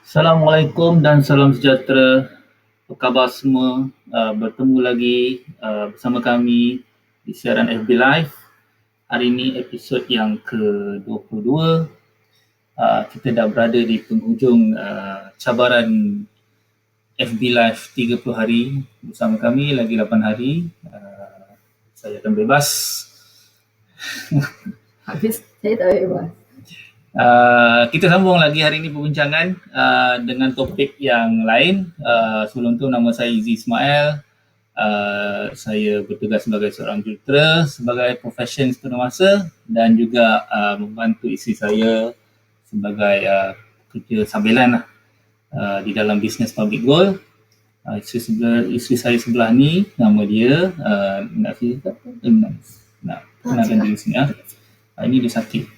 Assalamualaikum dan salam sejahtera. Apa khabar semua? Bertemu lagi bersama kami di siaran FB Live. Hari ini episod yang ke-22. Kita dah berada di penghujung cabaran FB Live 30 hari. Bersama kami lagi 8 hari. Saya akan bebas. Habis saya tak bebas. Kita sambung lagi hari ini perbincangan dengan topik yang lain. Sebelum tu nama saya Izzy Ismail. Saya bertugas sebagai seorang jurutera, sebagai profession sepenuh masa dan juga membantu isteri saya sebagai kerja sambilan di dalam bisnes Public Gold. Isteri saya sebelah ni, nama dia nak kenalkan diri sini. Ini dia Sakit.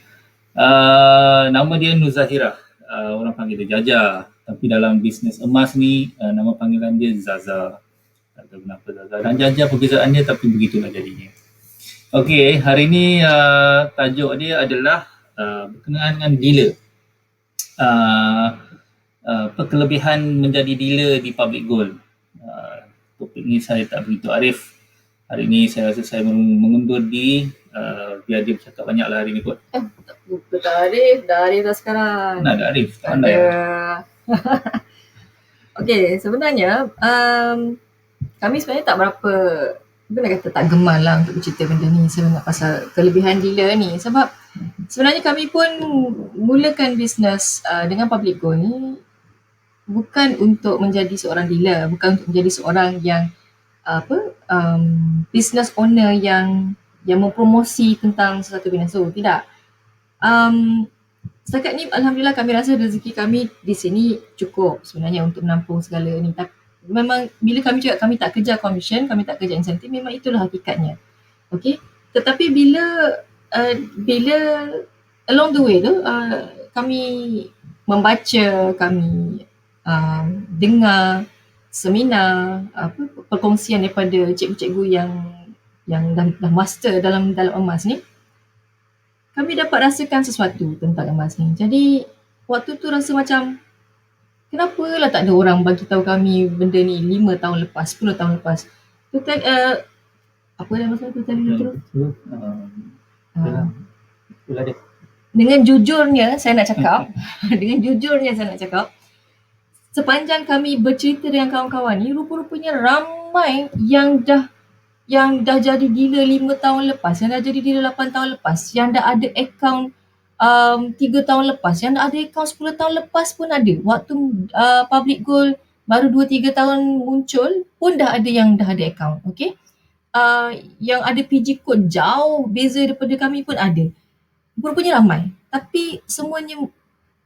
Nama dia Nur Zahira. Orang panggil dia Jaja. Tapi dalam bisnes emas ni, nama panggilan dia Zaza. Tak tahu kenapa Zaza dan Jaja perbezaannya, tapi begitulah jadinya. Okey, hari ni tajuk dia adalah berkenaan dengan dealer. Kelebihan menjadi dealer di Public Gold. Topik ni saya tak begitu arif. Hari ni saya rasa saya mengundur diri biar dia bercakap banyak lah hari ni kot. Tak arif, dah arif dah sekarang. Nak ada arif, tak pandai. Okey, sebenarnya kami sebenarnya tak berapa, bukan nak kata tak gemar lah untuk bercerita benda ni sebenarnya pasal kelebihan dealer ni. Sebab sebenarnya kami pun mulakan bisnes dengan Public Gold ni bukan untuk menjadi seorang dealer, bukan untuk menjadi seorang yang business owner yang mempromosi tentang sesuatu benda. So, tidak. Setakat ni Alhamdulillah kami rasa rezeki kami di sini cukup sebenarnya untuk menampung segala ni. Tapi memang bila kami cakap kami tak kejar commission, kami tak kejar insentif, memang itulah hakikatnya. Okay. Tetapi bila along the way tu kami membaca, kami dengar seminar, perkongsian daripada cikgu-cikgu yang dah master dalam emas ni, kami dapat rasakan sesuatu tentang emas ni. Jadi waktu tu rasa macam kenapa lah tak ada orang bagi tahu kami benda ni 5 tahun lepas, 10 tahun lepas. Tu kan apa dah masa tu tadi terus? Dengan jujurnya saya nak cakap, sepanjang kami bercerita dengan kawan-kawan ni, rupa-rupanya ramai yang dah jadi dealer 5 tahun lepas, yang dah jadi dealer 8 tahun lepas, yang dah ada akaun 3 tahun lepas, yang dah ada akaun 10 tahun lepas pun ada. Waktu Public Gold baru 2-3 tahun muncul pun dah ada yang dah ada akaun. Okay? Yang ada PG code jauh beza daripada kami pun ada. Rupanya ramai. Tapi semuanya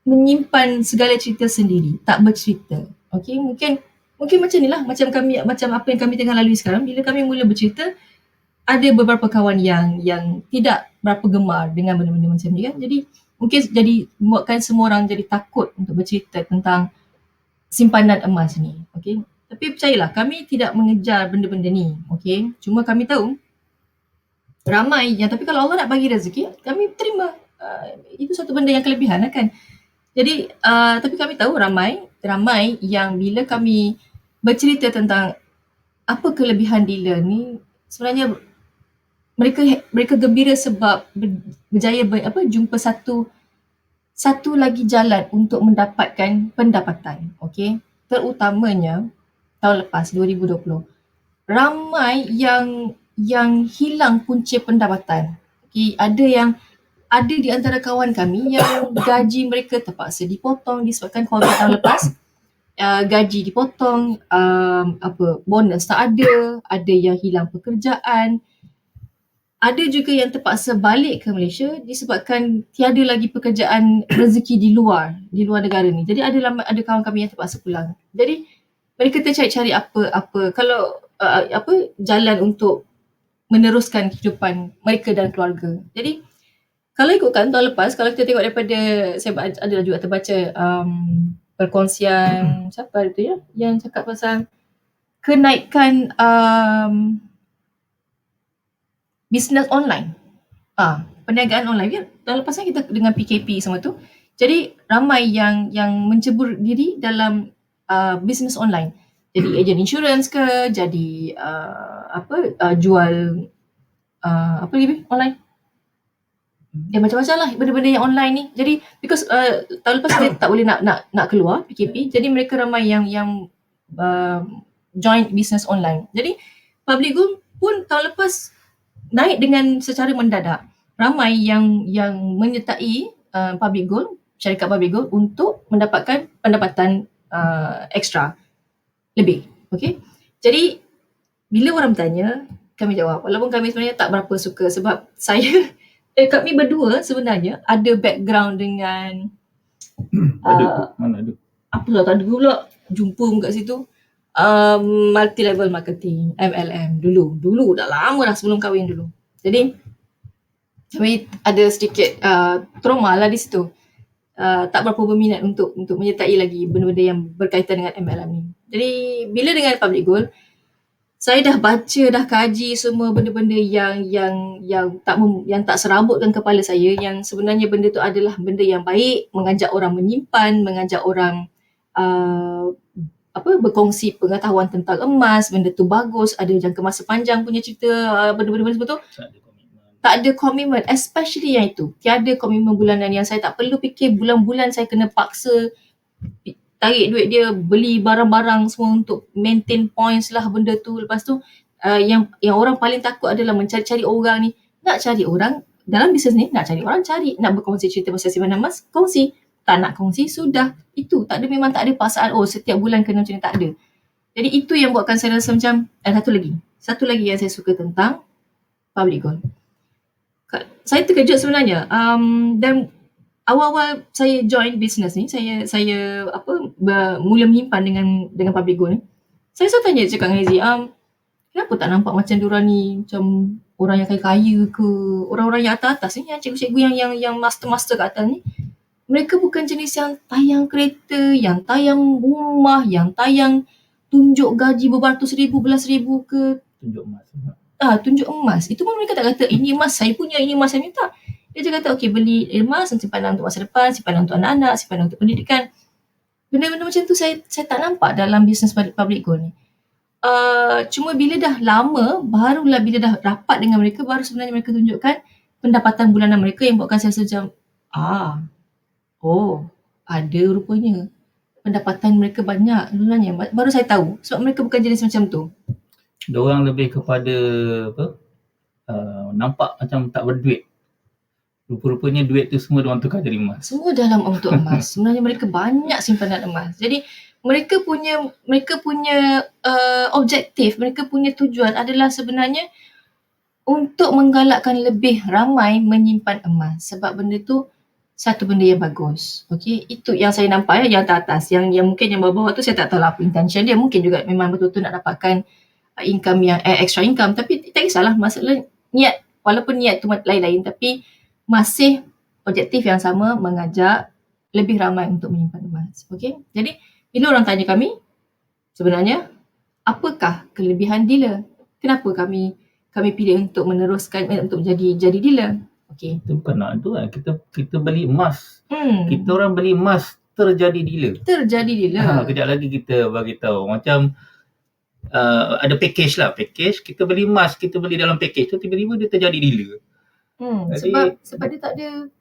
menyimpan segala cerita sendiri, tak bercerita. Okay? Mungkin macam ni lah, macam apa yang kami tengah lalui sekarang. Bila kami mula bercerita, ada beberapa kawan yang tidak berapa gemar dengan benda-benda macam ni kan. Jadi mungkin buatkan semua orang jadi takut untuk bercerita tentang simpanan emas ni. Okay? Tapi percayalah, kami tidak mengejar benda-benda ni. Okay? Cuma kami tahu ramai yang, tapi kalau Allah nak bagi rezeki, kami terima. Itu satu benda yang kelebihan lah kan. Jadi tapi kami tahu ramai yang bila kami bercerita tentang apa kelebihan dealer ni, sebenarnya mereka gembira sebab berjaya jumpa satu lagi jalan untuk mendapatkan pendapatan. Okey, terutamanya tahun lepas 2020 ramai yang hilang punca pendapatan. Okey, ada di antara kawan kami yang gaji mereka terpaksa dipotong disebabkan COVID tahun lepas. Gaji dipotong, bonus tak ada yang hilang pekerjaan. Ada juga yang terpaksa balik ke Malaysia disebabkan tiada lagi pekerjaan rezeki di luar negara ni. Jadi ada kawan kami yang terpaksa pulang. Jadi mereka tercari-cari apa kalau jalan untuk meneruskan kehidupan mereka dan keluarga. Jadi kalau ikutkan tahun lepas, kalau kita tengok daripada, saya ada juga terbaca perkongsian siapa itu ya, yang cakap pasal kenaikan bisnes online. perniagaan online kan. Tahun lepas kan kita dengan PKP semua tu. Jadi ramai yang mencebur diri dalam bisnes online. Jadi ejen insurans ke, jadi jual apa lagi online. Macam-macam lah benda-benda yang online ni. Jadi because tahun lepas kita tak boleh nak keluar PKP, jadi mereka ramai yang join business online. Jadi Public Gold pun tahun lepas naik dengan secara mendadak. Ramai yang menyertai Public Gold, syarikat Public Gold untuk mendapatkan pendapatan ekstra lebih. Okay. Jadi bila orang bertanya, kami jawab. Walaupun kami sebenarnya tak berapa suka sebab saya kami berdua sebenarnya ada background dengan Mana ada? apalah tak ada pula jumpa kat situ. Multi level marketing, MLM dulu dah lama dah sebelum kahwin dulu. Jadi kami ada sedikit trauma lah di situ. Tak berapa berminat untuk menyertai lagi benda-benda yang berkaitan dengan MLM ni. Jadi bila dengan Public Gold, saya dah baca, dah kaji semua benda-benda yang tak serabutkan kepala saya, yang sebenarnya benda tu adalah benda yang baik, mengajak orang menyimpan, mengajak orang berkongsi pengetahuan tentang emas, benda tu bagus, ada jangka masa panjang punya cerita, benda-benda sebut tu. Tak ada komitmen, especially yang itu. Tiada komitmen bulanan yang saya tak perlu fikir bulan-bulan saya kena paksa tarik duit dia, beli barang-barang semua untuk maintain points lah benda tu. Lepas tu yang orang paling takut adalah mencari-cari orang ni. Nak cari orang dalam bisnes ni, nak cari orang cari, nak berkongsi cerita pasal simpanan emas, kongsi. Tak nak kongsi, sudah. Itu tak ada, memang tak ada paksaan, setiap bulan kena macam ni, tak ada. Jadi itu yang buatkan saya rasa macam, satu lagi yang saya suka tentang Public Gold. Saya terkejut sebenarnya. Dan awal-awal saya join business ni, saya mula menyimpan dengan Public Gold ni. Saya selalu tanya cakap dengan Hazy, kenapa tak nampak macam diorang ni macam orang yang kaya-kaya ke, orang-orang yang atas-atas ni, yang cikgu-cikgu yang master-master kat atas ni, mereka bukan jenis yang tayang kereta, yang tayang rumah, yang tayang tunjuk gaji beratus ribu, belas ribu ke. Tunjuk emas. Tunjuk emas. Itu pun mereka tak kata, ini emas saya punya, ini emas saya punya, tak. Dia je kata, okay, beli emas, simpanan untuk masa depan, simpanan untuk anak-anak, simpanan untuk pendidikan. Benda-benda macam tu saya tak nampak dalam bisnes Public Gold ni. Cuma bila dah lama, barulah bila dah rapat dengan mereka, baru sebenarnya mereka tunjukkan pendapatan bulanan mereka yang buatkan saya macam, ada rupanya. Pendapatan mereka banyak sebenarnya. Baru saya tahu. Sebab mereka bukan jenis macam tu. Diorang lebih kepada nampak macam tak berduit. Rupa-rupanya duit tu semua diorang tukar jadi emas. Semua dalam untuk emas. Sebenarnya mereka banyak simpanan emas. Jadi mereka punya objektif, mereka punya tujuan adalah sebenarnya untuk menggalakkan lebih ramai menyimpan emas. Sebab benda tu satu benda yang bagus. Okay, itu yang saya nampak yang atas. Yang mungkin yang bawah-bawah tu saya tak tahu lah apa intention dia. Mungkin juga memang betul-betul nak dapatkan income yang extra income, tapi tak kisahlah, masalah niat, walaupun niat tu lain-lain, tapi masih objektif yang sama, mengajak lebih ramai untuk menyimpan emas. Okay, jadi bila orang tanya kami, sebenarnya apakah kelebihan dealer? Kenapa kami pilih untuk meneruskan untuk jadi dealer? Okay, itu bukan nak tu kan, kita beli emas. Kita orang beli emas terjadi dealer. Kejap lagi kita bagi tahu macam ada package, kita beli emas, kita beli dalam package tu, tiba-tiba dia terjadi dealer. Sebab dia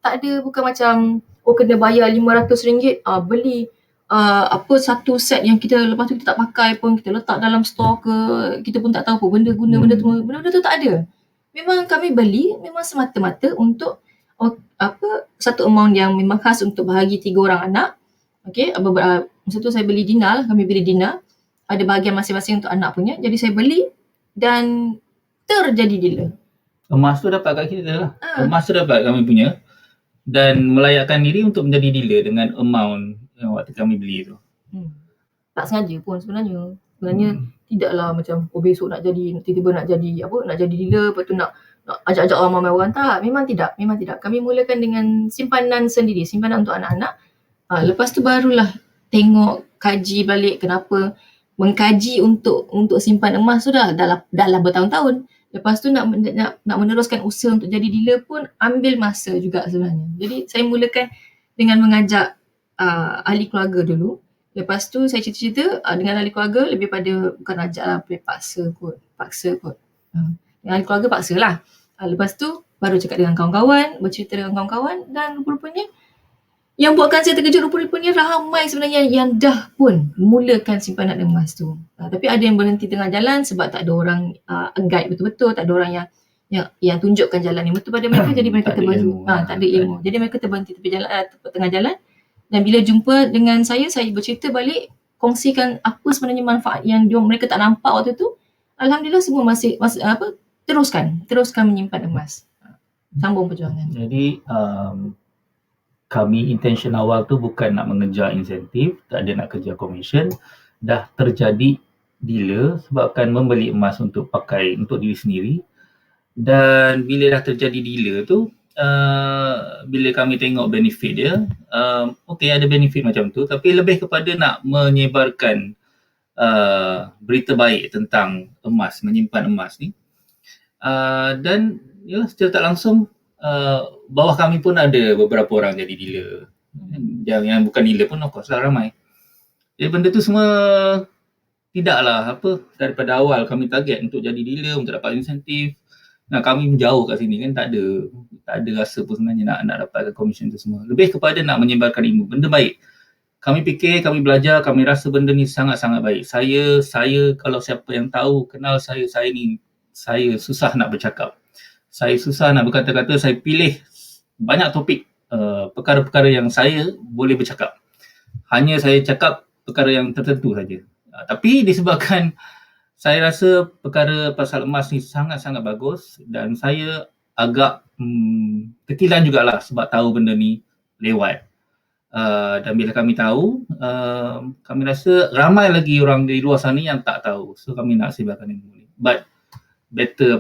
tak ada bukan macam kena bayar RM500 beli satu set yang kita lepas tu kita tak pakai pun, kita letak dalam store ke, kita pun tak tahu apa benda guna benda tu tak ada. Memang kami beli memang semata-mata untuk satu amount yang memang khas untuk bahagi 3 orang anak. Okey, masa tu saya beli Dina lah, kami beli Dina. Ada bahagian masing-masing untuk anak punya. Jadi saya beli dan terjadi dealer. Emas tu dapat kat kita lah. Emas tu dapat kami punya. Dan melayakkan diri untuk menjadi dealer dengan amount yang waktu kami beli tu. Tak sengaja pun sebenarnya. Tidaklah macam besok nak jadi, tiba-tiba nak jadi dealer, lepas tu nak ajak-ajak ramai orang. Tak, memang tidak. Kami mulakan dengan simpanan sendiri, simpanan untuk anak-anak. Lepas tu barulah tengok, kaji balik kenapa mengkaji untuk simpan emas tu dah bertahun-tahun. Lepas tu nak meneruskan usaha untuk jadi dealer pun ambil masa juga sebenarnya. Jadi saya mulakan dengan mengajak ahli keluarga dulu. Lepas tu saya cerita-cerita dengan ahli keluarga, lebih pada bukan ajak lah, paksa kot. Dengan ahli keluarga paksa lah. Lepas tu baru cakap dengan kawan-kawan, bercerita dengan kawan-kawan, dan rupa-rupanya yang buatkan saya terkejut, rupa-rupanya ramai sebenarnya yang dah pun mulakan simpanan emas tu. Tapi ada yang berhenti tengah jalan sebab tak ada orang guide betul-betul, tak ada orang yang tunjukkan jalan yang betul pada mereka, jadi mereka Tak ada terberhenti. ilmu. Tak ada ilmu. Jadi mereka terberhenti tepi jalan, tengah jalan. Dan bila jumpa dengan saya bercerita balik, kongsikan apa sebenarnya manfaat yang mereka tak nampak waktu tu. Alhamdulillah semua masih teruskan menyimpan emas. Sambung perjuangan. Jadi kami intention awal tu bukan nak mengejar insentif, tak ada nak kejar commission. Dah terjadi dealer sebabkan membeli emas untuk pakai untuk diri sendiri. Dan bila dah terjadi dealer tu, bila kami tengok benefit dia, okey ada benefit macam tu, tapi lebih kepada nak menyebarkan berita baik tentang emas, menyimpan emas ni. Dan yalah, secara tak langsung bawah kami pun ada beberapa orang jadi dealer. Yang bukan dealer pun of course lah ramai. Jadi benda tu semua tidaklah daripada awal kami target untuk jadi dealer, untuk dapat insentif. Nah, kami menjauh kat sini kan, tak ada rasa pun sebenarnya nak dapatkan commission tu semua. Lebih kepada nak menyebarkan ilmu, benda baik. Kami fikir, kami belajar, kami rasa benda ni sangat-sangat baik. Saya kalau siapa yang tahu, kenal saya ni, saya susah nak bercakap. Saya susah nak berkata-kata, saya pilih banyak topik perkara-perkara yang saya boleh bercakap. Hanya saya cakap perkara yang tertentu saja. Tapi disebabkan saya rasa perkara pasal emas ni sangat-sangat bagus dan saya agak ketilan jugalah sebab tahu benda ni lewat. Dan bila kami tahu, kami rasa ramai lagi orang di luar sana yang tak tahu. So kami nak sebarkan ilmu ni. But better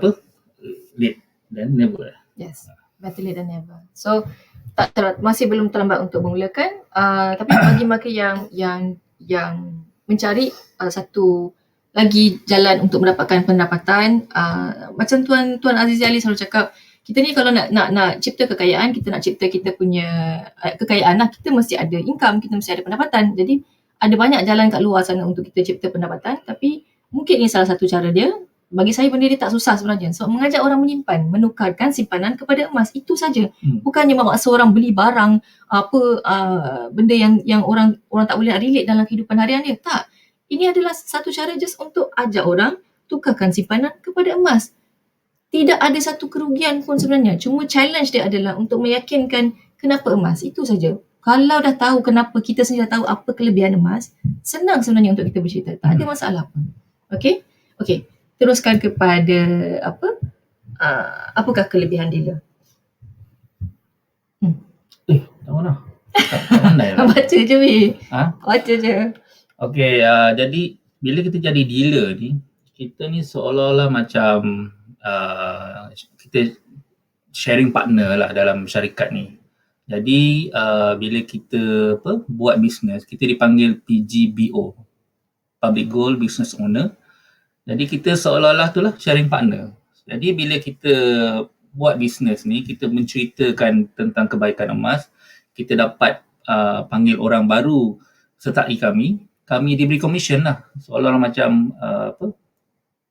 late than never. Yes, better late than never. So masih belum terlambat untuk memulakan, tapi bagi mereka yang mencari satu lagi jalan untuk mendapatkan pendapatan, macam Tuan Azizi Ali selalu cakap, kita ni kalau nak cipta kekayaan, kita nak cipta kita punya kekayaan lah, kita mesti ada income, kita mesti ada pendapatan. Jadi ada banyak jalan kat luar sana untuk kita cipta pendapatan, tapi mungkin ini salah satu cara dia. Bagi saya benda dia tak susah sebenarnya. So mengajak orang menyimpan, menukarkan simpanan kepada emas, itu saja. Bukannya memaksa orang beli barang benda yang orang tak boleh nak relate dalam kehidupan harian dia. Tak. Ini adalah satu cara just untuk ajak orang tukarkan simpanan kepada emas. Tidak ada satu kerugian pun sebenarnya. Cuma challenge dia adalah untuk meyakinkan kenapa emas. Itu saja. Kalau dah tahu kenapa, kita sendiri dah tahu apa kelebihan emas, senang sebenarnya untuk kita bercerita. Tak ada masalah pun. Okey? Okey. Teruskan kepada apakah kelebihan dealer? Tak mana? Tak pandai lah. Baca je weh. Baca je. Okey, jadi bila kita jadi dealer ni, kita ni seolah-olah macam kita sharing partner lah dalam syarikat ni. Jadi bila kita buat bisnes, kita dipanggil PGBO, Public Goal Business Owner. Jadi kita seolah-olah tu lah sharing partner. Jadi bila kita buat bisnes ni, kita menceritakan tentang kebaikan emas, kita dapat panggil orang baru sertai kami diberi commission lah. Seolah-olah macam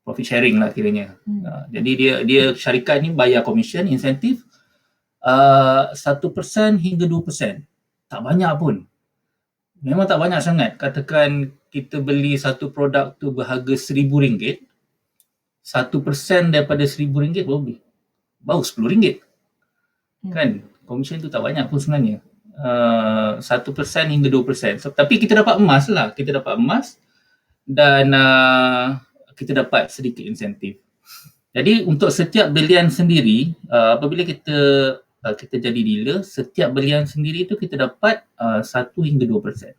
profit sharing lah kiranya. Jadi dia syarikat ni bayar commission, insentif 1% hingga 2%. Tak banyak pun. Memang tak banyak sangat. Katakan kita beli satu produk tu berharga RM1,000, 1% daripada RM1,000 baru RM10. Kan? Commission tu tak banyak pun sebenarnya. 1% hingga 2%. Tapi kita dapat emas lah. Kita dapat emas dan kita dapat sedikit insentif. Jadi untuk setiap belian sendiri, apabila kita jadi dealer, setiap belian sendiri tu kita dapat 1 hingga 2%.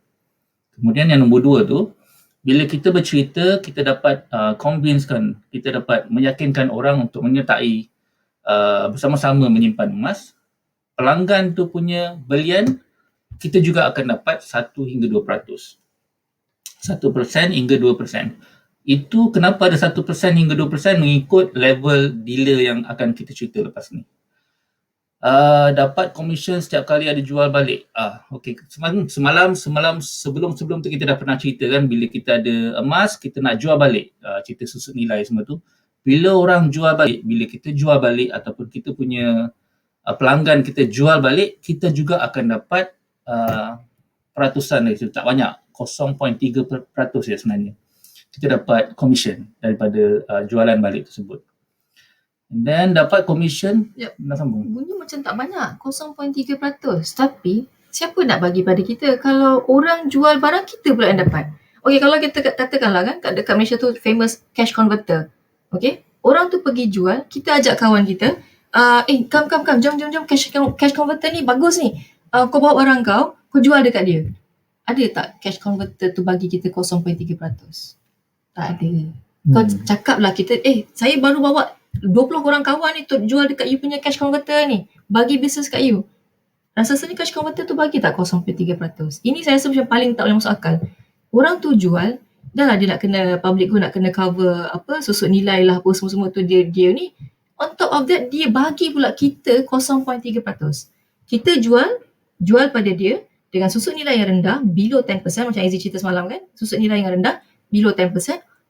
Kemudian yang nombor 2 tu, bila kita bercerita, kita dapat convincekan, kita dapat meyakinkan orang untuk menyertai bersama-sama menyimpan emas. Pelanggan tu punya belian, kita juga akan dapat 1 hingga 2%. 1% hingga 2%. Itu kenapa ada 1% hingga 2% mengikut level dealer yang akan kita cerita lepas ni. Dapat komisen setiap kali ada jual balik. Okey, semalam sebelum tu kita dah pernah cerita kan, bila kita ada emas, kita nak jual balik. Cerita susut nilai semua tu. Bila orang jual balik, bila kita jual balik ataupun kita punya pelanggan kita jual balik, kita juga akan dapat peratusan dari situ. Tak banyak, 0.3% ya sebenarnya. Kita dapat komisen daripada jualan balik tersebut. And then dapat komisen, Yep. nak sambung. Bunyi macam tak banyak, 0.3%. Tapi siapa nak bagi pada kita kalau orang jual barang kita pula yang dapat. Okey, kalau kita katakanlah kan dekat Malaysia tu famous cash converter. Okey, orang tu pergi jual, kita ajak kawan kita, come, jom cash converter ni bagus ni. Kau bawa barang kau jual dekat dia. Ada tak cash converter tu bagi kita 0.3%? Tak ada. Kau cakap lah kita, saya baru bawa 20 orang kawan ni untuk jual dekat you punya cash converter ni. Bagi bisnes kat you. Rasa-rasanya cash converter tu bagi tak 0.3%? Ini saya rasa macam paling tak boleh masuk akal. Orang tu jual, dah lah dia nak kena, public go nak kena cover susut nilai lah apa semua-semua tu dia ni. On top of that, dia bagi pula kita 0.3%. Kita jual pada dia dengan susut nilai yang rendah, below 10%, macam Aziz cerita semalam kan, susut nilai yang rendah, below 10%.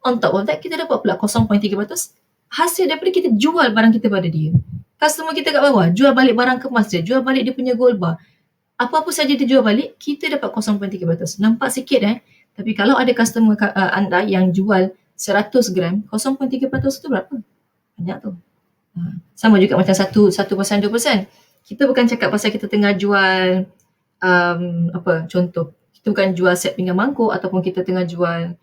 On top of that, kita dapat pula 0.3% hasil daripada kita jual barang kita pada dia. Customer kita kat bawah, jual balik barang kemas dia, jual balik dia punya gold bar. Apa-apa saja dia jual balik, kita dapat 0.3%. Nampak sikit tapi kalau ada customer anda yang jual 100 gram, 0.3% tu berapa? Banyak tu. Sama juga macam 1%, 2%. Kita bukan cakap pasal kita tengah jual contoh. Kita bukan jual set pinggan mangkuk ataupun kita tengah jual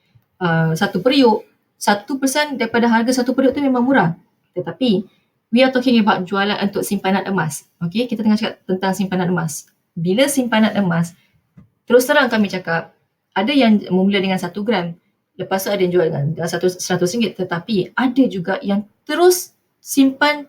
satu periuk. 1% daripada harga satu periuk tu memang murah. Tetapi we are talking about jualan untuk simpanan emas. Okay, kita tengah cakap tentang simpanan emas. Bila simpanan emas, terus terang kami cakap, ada yang memula dengan 1 gram. Lepas tu ada yang jual dengan RM100. Tetapi ada juga yang terus simpan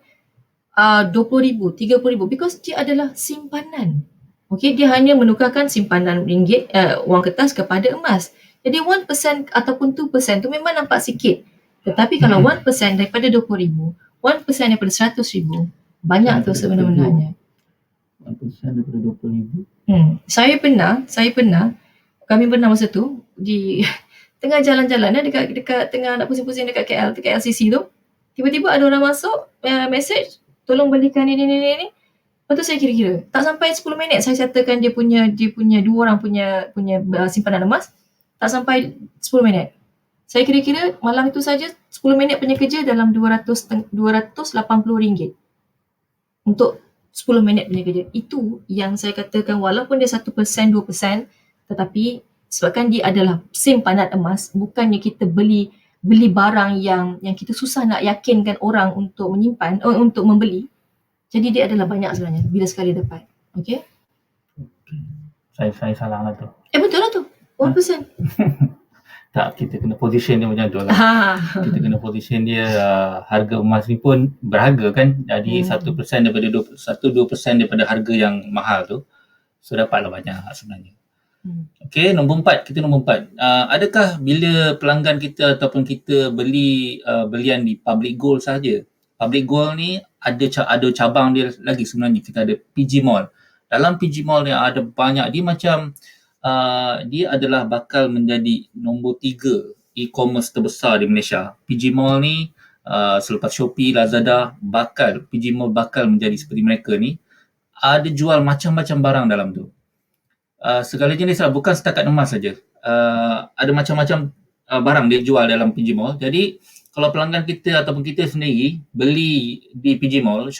RM20,000, RM30,000 because dia adalah simpanan. Okay, dia hanya menukarkan simpanan ringgit, wang kertas kepada emas. Jadi 1% ataupun 2% tu memang nampak sikit. Tetapi kalau 1% daripada RM20,000, 1% daripada RM100,000, banyak tu sebenarnya. 1% daripada RM20,000. Kami pernah masa tu di tengah jalan-jalan dekat tengah nak pusing-pusing dekat KL, dekat LCC tu. Tiba-tiba ada orang masuk, message, tolong belikan ni. Lepas tu saya kira-kira, tak sampai 10 minit saya settlekan dia punya dua orang punya simpanan emas. Tak sampai 10 minit. Saya kira-kira malam itu saja 10 minit punya kerja dalam RM280 untuk 10 minit punya kerja. Itu yang saya katakan walaupun dia 1%, 2%, tetapi sebabkan dia adalah simpanan emas, bukannya kita beli barang yang kita susah nak yakinkan orang untuk menyimpan, untuk membeli. Jadi dia adalah banyak sebenarnya bila sekali dapat. Okay? Saya salah lah tu. Betul lah tu. 1%. Tak, kita kena position dia macam tu lah. Kita kena position dia, harga emas ni pun berharga kan. Jadi 1% daripada 2% daripada harga yang mahal tu. So dapatlah banyak sebenarnya. Okay, nombor 4. Adakah bila pelanggan kita ataupun kita beli belian di public gold saja? Public gold ni ada cabang dia lagi sebenarnya. Kita ada PG Mall. Dalam PG Mall ni ada banyak, dia macam dia adalah bakal menjadi nombor 3 e-commerce terbesar di Malaysia. PG Mall ni selepas Shopee, Lazada, PG Mall bakal menjadi seperti mereka ni. Ada jual macam-macam barang dalam tu. Segala jenis lah, bukan setakat emas saja. Ada macam-macam barang dia jual dalam PG Mall. Jadi kalau pelanggan kita ataupun kita sendiri beli di PG Mall,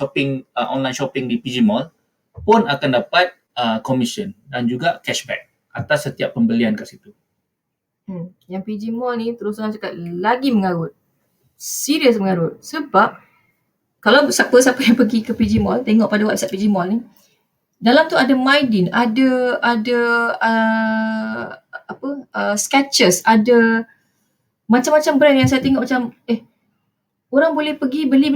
online shopping di PG Mall pun akan dapat commission dan juga cashback atas setiap pembelian kat situ. Yang PG Mall ni terus terang cakap lagi mengarut. Serius mengarut. Sebab kalau siapa yang pergi ke PG Mall, tengok pada website PG Mall ni, dalam tu ada Mydin, ada Skechers, ada macam-macam brand yang saya tengok macam orang boleh pergi beli.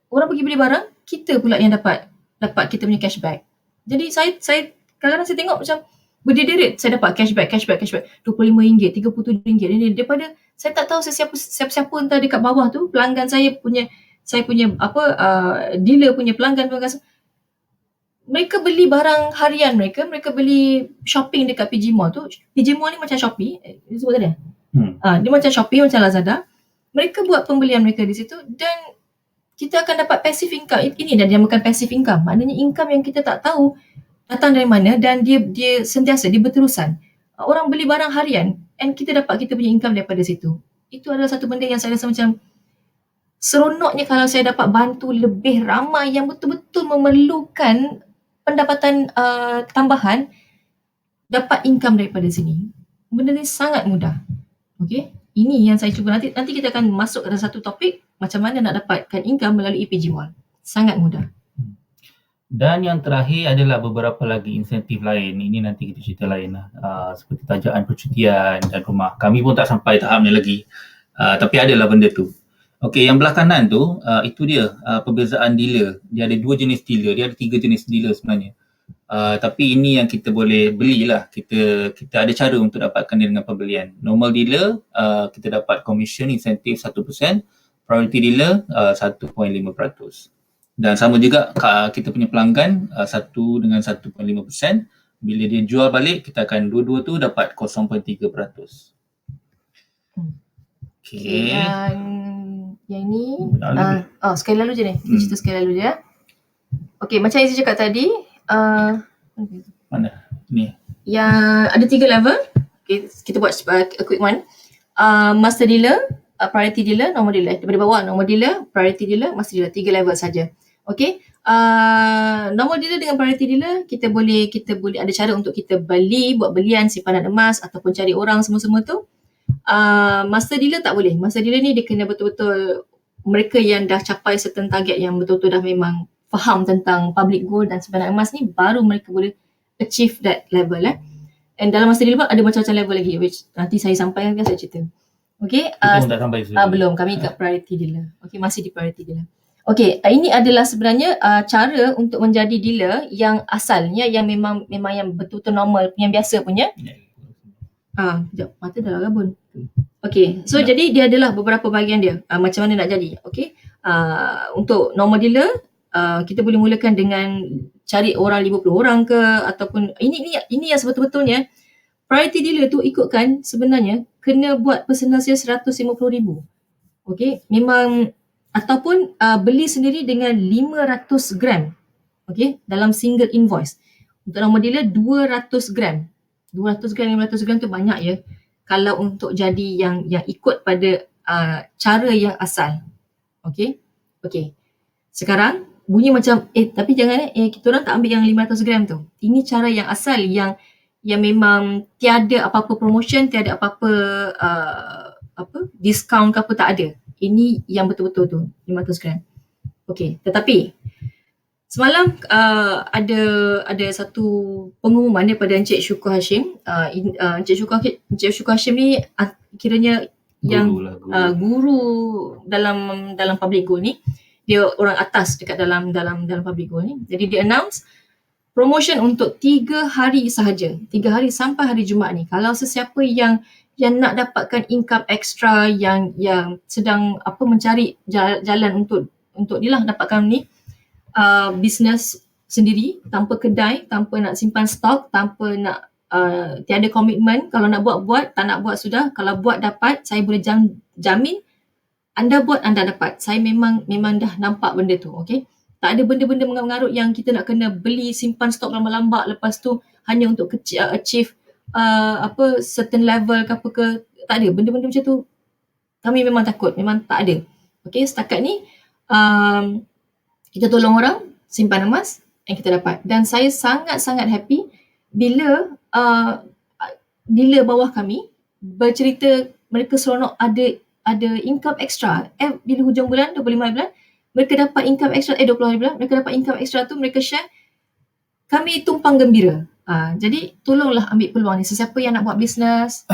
Orang pergi beli barang, kita pula yang dapat kita punya cashback. Jadi saya kadang-kadang saya tengok macam Berderet saya dapat cashback RM25, RM37. Ini daripada saya tak tahu siapa entah dekat bawah tu pelanggan saya punya dealer punya pelanggan. Mereka beli barang harian mereka beli shopping dekat PG Mall tu. PG Mall ni macam Shopee, sebut tadi. Dia macam Shopee, macam Lazada. Mereka buat pembelian mereka di situ dan kita akan dapat passive income. Ini dah dinamakan passive income. Maknanya income yang kita tak tahu datang dari mana dan dia sentiasa, dia berterusan. Orang beli barang harian and kita dapat kita punya income daripada situ. Itu adalah satu benda yang saya rasa macam seronoknya kalau saya dapat bantu lebih ramai yang betul-betul memerlukan pendapatan tambahan, dapat income daripada sini. Benda ni sangat mudah. Okay, ini yang saya cuba. Nanti kita akan masuk ke satu topik macam mana nak dapatkan income melalui PG Mall. Sangat mudah. Dan yang terakhir adalah beberapa lagi insentif lain. Ini nanti kita cerita lain lah. Seperti tajaan percutian dan rumah. Kami pun tak sampai tahap ni lagi. Tapi adalah benda tu. Okey, yang belah kanan tu, itu dia perbezaan dealer. Dia ada 2 jenis dealer. Dia ada 3 jenis dealer sebenarnya. Tapi ini yang kita boleh belilah. Kita ada cara untuk dapatkan dia dengan pembelian. Normal dealer, kita dapat commission insentif 1%. Priority dealer, 1.5%. Dan sama juga kita punya pelanggan 1 dengan 1.5%. Bila dia jual balik, kita akan dua-dua tu dapat 0.3%. Okay. Yang ni sekali lalu je ni. Kita cerita sekali lalu je. Okay, macam Izzy cakap tadi, mana? Ni. Yang ada 3 level. Okay, kita buat a quick one. Master dealer, priority dealer, normal dealer. Daripada bawah, normal dealer, priority dealer, master dealer. 3 level saja. Okay, normal dealer dengan priority dealer, kita boleh ada cara untuk kita buat belian, simpanan emas ataupun cari orang semua-semua tu. Master dealer tak boleh. Master dealer ni dia kena betul-betul mereka yang dah capai certain target, yang betul-betul dah memang faham tentang public gold dan simpanan emas ni, baru mereka boleh achieve that level. And dalam master dealer ada macam-macam level lagi, which nanti saya sampaikan, saya cerita. Okay, kita tak sampai belum, kami kat priority dealer. Okay, masih di priority dealer. Okay, ini adalah sebenarnya cara untuk menjadi dealer yang asalnya, yang memang yang betul-betul normal, yang biasa punya. Sekejap, mata dah rabun. Okay, so jadi dia adalah beberapa bahagian dia, macam mana nak jadi. Okay, untuk normal dealer, kita boleh mulakan dengan cari orang 50 orang ke, ataupun ini yang sebetul-betulnya priority dealer tu ikutkan sebenarnya kena buat personal sales 150,000. Okay, memang ataupun beli sendiri dengan 500 gram. Okay, dalam single invoice. Untuk normal dealer 200 gram. 200 gram, 500 gram tu banyak ya. Kalau untuk jadi yang ikut pada cara yang asal. Okay. Sekarang bunyi macam tapi jangan kita orang tak ambil yang 500 gram tu. Ini cara yang asal yang memang tiada apa-apa promotion, tiada apa-apa discount ke apa, tak ada. Ini yang betul-betul tu 500 gram. Okay, tetapi semalam ada satu pengumuman daripada Encik Syukur Hashim. Encik Syukur Hashim ni kiranya guru dalam public gold ni. Dia orang atas dekat dalam public gold ni. Jadi dia announce promotion untuk 3 hari sahaja. 3 hari sampai hari Jumaat ni. Kalau sesiapa yang nak dapatkan income extra, yang sedang mencari jalan untuk dia lah dapatkan ni bisnes sendiri, tanpa kedai, tanpa nak simpan stok, tanpa nak tiada komitmen. Kalau nak buat, tak nak buat sudah. Kalau buat dapat, saya boleh jamin anda buat, anda dapat. Saya memang dah nampak benda tu. Okay, tak ada benda-benda mengarut yang kita nak kena beli, simpan stok lama-lama, lepas tu hanya untuk achieve certain level ke apa ke. Tak ada benda-benda macam tu. Kami memang takut, memang tak ada. Okay, setakat ni kita tolong orang simpan emas yang kita dapat. Dan saya sangat-sangat happy bila dealer bawah kami bercerita mereka seronok ada income extra. Bila hujung bulan, 25 bulan, mereka dapat income extra, 20 hari bulan, mereka dapat income extra tu, mereka share. Kami tumpang gembira. Jadi tolonglah ambil peluang ni. Sesiapa yang nak buat bisnes,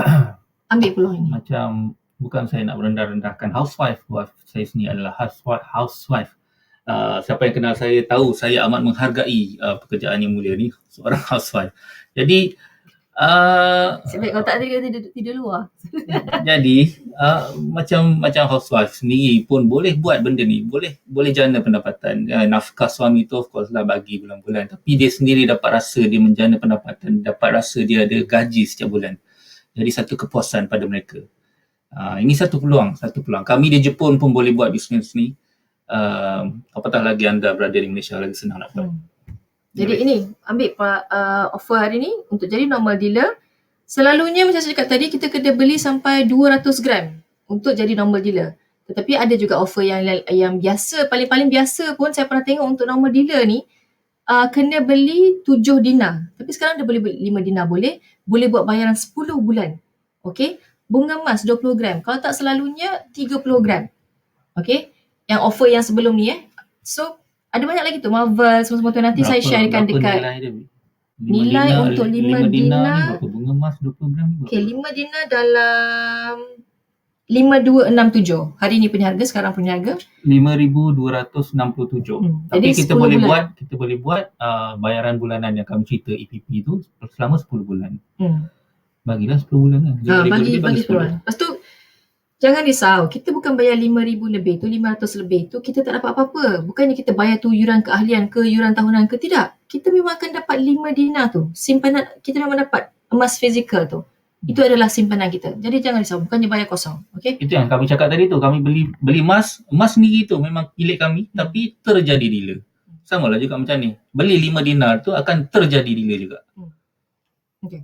ambil peluang ini. Macam, bukan saya nak merendah-rendahkan housewife. Wife saya sendiri adalah housewife. Siapa yang kenal saya tahu saya amat menghargai pekerjaan yang mulia ni, seorang housewife. Jadi Sebab kalau tak ada dia tidur luar. Jadi macam housewife sendiri pun boleh buat benda ni, boleh jana pendapatan. Nafkah suami tu of course lah bagi bulan-bulan, tapi dia sendiri dapat rasa dia menjana pendapatan, dapat rasa dia ada gaji setiap bulan. Jadi satu kepuasan pada mereka. Ini satu peluang. Kami di Jepun pun boleh buat bisnes ni. Apatah lagi anda berada di Malaysia, lagi senang nak buat. Jadi ini ambil offer hari ni untuk jadi normal dealer. Selalunya macam saya cakap tadi, kita kena beli sampai 200 gram untuk jadi normal dealer. Tetapi ada juga offer yang biasa, paling-paling biasa pun saya pernah tengok untuk normal dealer ni, kena beli 7 dinar. Tapi sekarang dah boleh beli 5 dinar boleh buat bayaran 10 bulan. Okey, bunga emas 20 gram. Kalau tak selalunya 30 gram. Okey, yang offer yang sebelum ni So ada banyak lagi tu, Marvel semua tu, nanti saya sharekan dekat nilai untuk 5 dinar. Berapa bunga emas 20 gram juga? Okay, 5 dinar dalam 5267. Hari ni punya harga, sekarang punya harga 5,267. Tapi Jadi kita 10 boleh bulan. buat bayaran bulanan yang kami cerita EPP tu selama 10 bulan. Bagilah 10 bulan kan. Bagi 10 bulan. Lepas tu jangan risau, kita bukan bayar 5,000 lebih tu, 500 lebih tu, kita tak dapat apa-apa. Bukannya kita bayar tu yuran keahlian ke, yuran tahunan ke, tidak. Kita memang akan dapat 5 dinar tu. Simpanan, kita memang dapat emas fizikal tu. Itu adalah simpanan kita. Jadi jangan risau, bukannya bayar kosong. Okay? Itu yang kami cakap tadi tu, kami beli emas sendiri tu memang milik kami, tapi terjadi dealer. Sama lah juga macam ni. Beli 5 dinar tu akan terjadi dealer juga. Okay.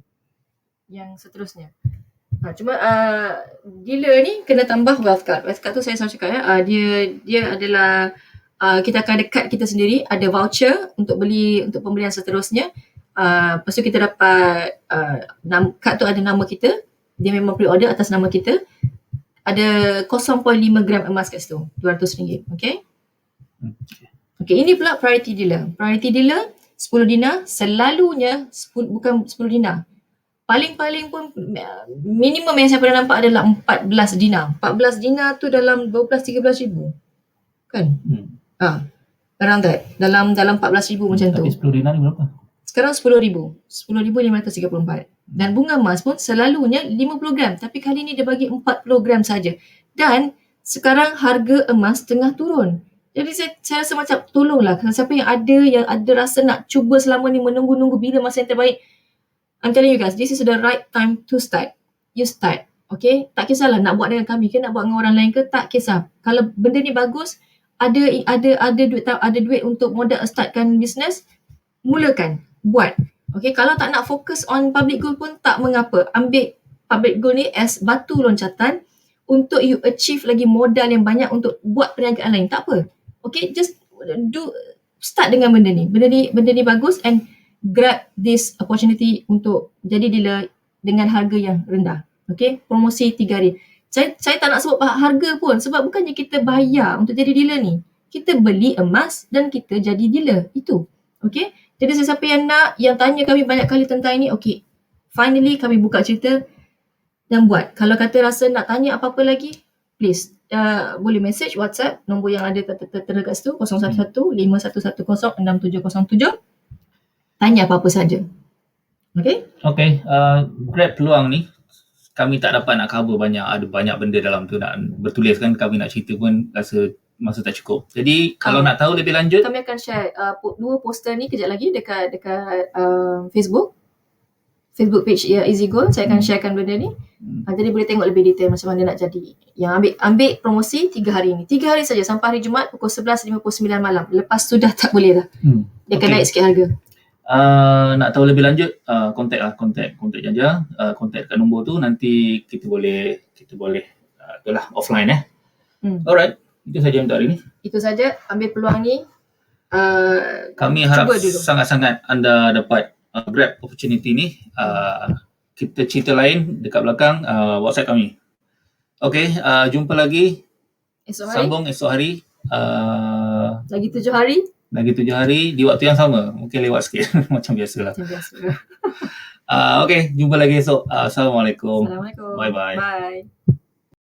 Yang seterusnya. Cuma dealer ni kena tambah wealth card. Wealth card tu saya selalu cakap dia adalah kita akan ada card kita sendiri, ada voucher untuk beli untuk pembelian seterusnya. Lepas tu kita dapat kad tu ada nama kita, dia memang pre-order atas nama kita. Ada 0.5 gram emas kat situ, RM200. Okay? Okay, ini pula priority dealer. Priority dealer 10 dinar, selalunya bukan 10 dinar. Paling-paling pun minimum yang saya pernah nampak adalah 14 dinar. 14 dinar tu dalam 12-13 ribu. Kan? Around that. Dalam 14 ribu macam tu. Tapi 10 dinar ni berapa? Sekarang 10 ribu. 10,534. Dan bunga emas pun selalunya 50 gram. Tapi kali ni dia bagi 40 gram saja. Dan sekarang harga emas tengah turun. Jadi saya rasa macam tolonglah. Siapa yang ada rasa nak cuba selama ni menunggu-nunggu bila masa yang terbaik. I'm telling you guys, this is the right time to start. You start. Okay? Tak kisahlah nak buat dengan kami ke, nak buat dengan orang lain ke, tak kisah. Kalau benda ni bagus, ada duit untuk modal startkan bisnes, mulakan. Buat. Okay? Kalau tak nak fokus on public goal pun tak mengapa. Ambil public goal ni as batu loncatan untuk you achieve lagi modal yang banyak untuk buat perniagaan lain. Tak apa. Okay? Just start dengan benda ni. Benda ni bagus and grab this opportunity untuk jadi dealer dengan harga yang rendah. Okay, promosi 3 hari. Saya tak nak sebut harga pun sebab bukannya kita bayar untuk jadi dealer ni. Kita beli emas dan kita jadi dealer. Itu. Okay, jadi sesiapa yang tanya kami banyak kali tentang ini, okay, finally kami buka cerita dan buat. Kalau kata rasa nak tanya apa-apa lagi, please boleh message WhatsApp nombor yang ada terdekat situ 011-5110-6707. Tanya apa-apa saja. Okay? Okay, grab peluang ni. Kami tak dapat nak cover banyak. Ada banyak benda dalam tu nak bertulis kan. Kami nak cerita pun rasa masa tak cukup. Jadi kalau nak tahu lebih lanjut, kami akan share 2 poster ni kejap lagi dekat Facebook page Easy Goal. Saya akan sharekan benda ni. Jadi boleh tengok lebih detail macam mana nak jadi. Yang ambil promosi 3 hari ni. 3 hari saja sampai hari Jumaat pukul 11.59 malam. Lepas tu dah tak boleh dah. Dia akan naik sikit harga. Nak tahu lebih lanjut, kontak Jaja, kontak kat nombor tu, nanti kita boleh itulah offline Alright, itu saja untuk hari ni. Itu saja, ambil peluang ni. Kami harap sangat-sangat anda dapat grab opportunity ni. Kita cerita lain dekat belakang, WhatsApp kami. Okay, jumpa lagi. Sambung esok hari. Lagi 7 hari. Lagi 7 hari di waktu yang sama. Mungkin lewat sikit. Macam biasalah. Okay, jumpa lagi esok. Assalamualaikum. Assalamualaikum. Bye-bye. Bye.